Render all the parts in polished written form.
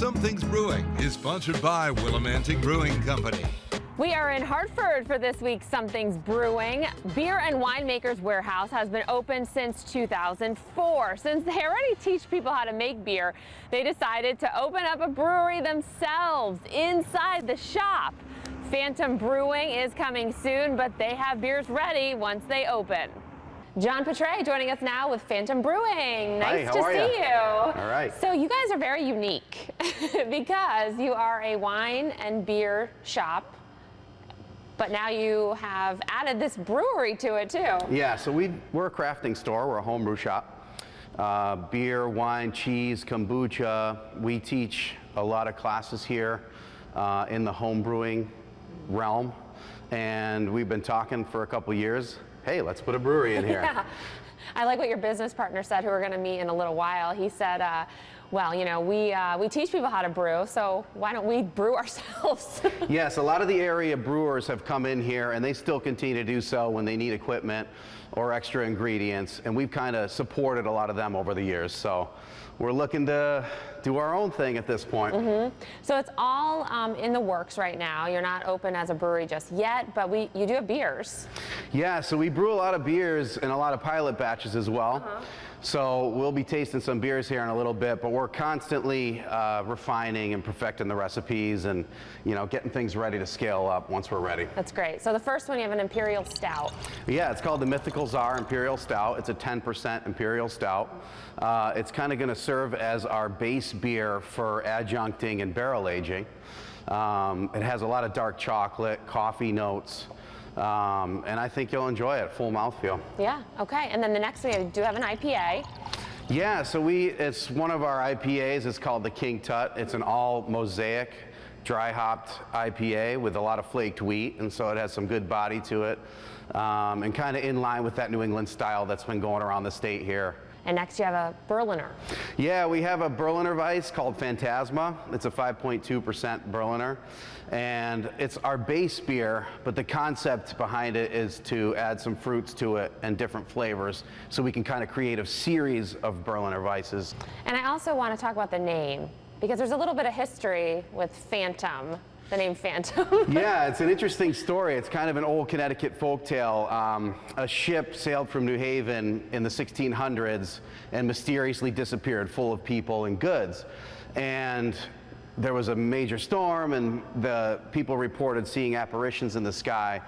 Something's Brewing is sponsored by Willimantic Brewing Company. We are in Hartford for this week's Something's Brewing. Beer and Winemaker's Warehouse has been open since 2004. Since they already teach people how to make beer, they decided to open up a brewery themselves inside the shop. Phantom Brewing is coming soon, but they have beers ready once they open. John Petray joining us now with Phantom Brewing. Nice to see you. All right. So you guys are very unique because you are a wine and beer shop, but now you have added this brewery to it too. Yeah, so we're a crafting store. We're a homebrew shop. Beer, wine, cheese, kombucha. We teach a lot of classes here in the home brewing realm, and we've been talking for a couple years. Hey, let's put a brewery in here. Yeah. I like what your business partner said, who we're going to meet in a little while. He said, well, you know, we teach people how to brew, so why don't we brew ourselves? Yes, a lot of the area brewers have come in here, and they still continue to do so when they need equipment or extra ingredients, and we've kind of supported a lot of them over the years. So we're looking to do our own thing at this point. So it's all in the works right now. You're not open as a brewery just yet, but you do have beers. Yeah, so we brew a lot of beers and a lot of pilot batches as well. So we'll be tasting some beers here in a little bit, but we're constantly refining and perfecting the recipes and, you know, getting things ready to scale up once we're ready. That's great. So the first one, you have an Imperial Stout. Yeah, it's called the Mythical Czar Imperial Stout. It's a 10% Imperial Stout. It's kind of going to serve as our base beer for adjuncting and barrel aging. It has a lot of dark chocolate, coffee notes. And I think you'll enjoy it, full mouthfeel. Yeah, okay. And then the next one, you do have an IPA. Yeah, so it's one of our IPAs. It's called the King Tut. It's an all mosaic, dry hopped IPA with a lot of flaked wheat, and so it has some good body to it, and kind of in line with that New England style that's been going around the state here. And next you have a Berliner. Yeah, we have a Berliner Weiss called Phantasma. It's a 5.2% Berliner. And it's our base beer, but the concept behind it is to add some fruits to it and different flavors so we can kind of create a series of Berliner Weisses. And I also want to talk about the name, because there's a little bit of history with Phantom. The name Phantom. Yeah, it's an interesting story. It's kind of an old Connecticut folktale. A ship sailed from New Haven in the 1600s and mysteriously disappeared full of people and goods. And there was a major storm, and the people reported seeing apparitions in the sky,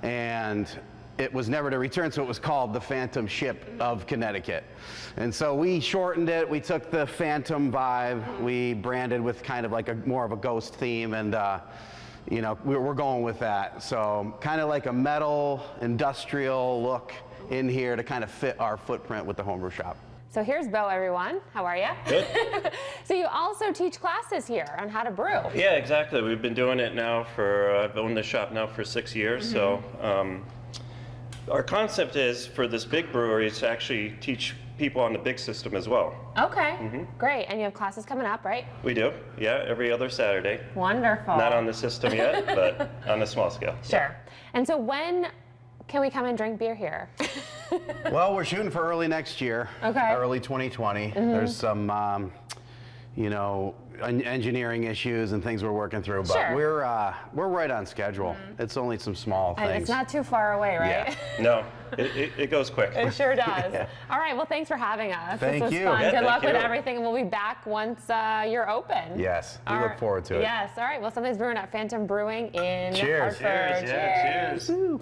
and it was never to return, so it was called the Phantom Ship of Connecticut. And so we shortened it. We took the Phantom vibe. We branded with kind of like more of a ghost theme, and you know, we're going with that. So kind of like a metal, industrial look in here to kind of fit our footprint with the homebrew shop. So here's Bo, everyone. How are you? Good. So you also teach classes here on how to brew. Yeah, exactly. We've been doing it now I've owned this shop now for 6 years, so our concept is for this big brewery to actually teach people on the big system as well. Okay, great. And you have classes coming up, right? We do, yeah, every other Saturday. Wonderful. Not on the system yet, but on a small scale. Sure. And so when can we come and drink beer here? Well, we're shooting for early next year. Okay. Early 2020. There's some, you know, engineering issues and things we're working through, but Sure. we're right on schedule. It's only some small things. And it's not too far away, right? Yeah. No, it goes quick. It sure does. Yeah. All right, well, thanks for having us. Thank this was you. fun. Yeah, Good luck thank with you. everything, and we'll be back once you're open. Yes, we All look right. forward to it. Yes, all right. Well, Something's Brewing at Phantom Brewing in Cheers. Hartford. Cheers, yeah, cheers. Woo.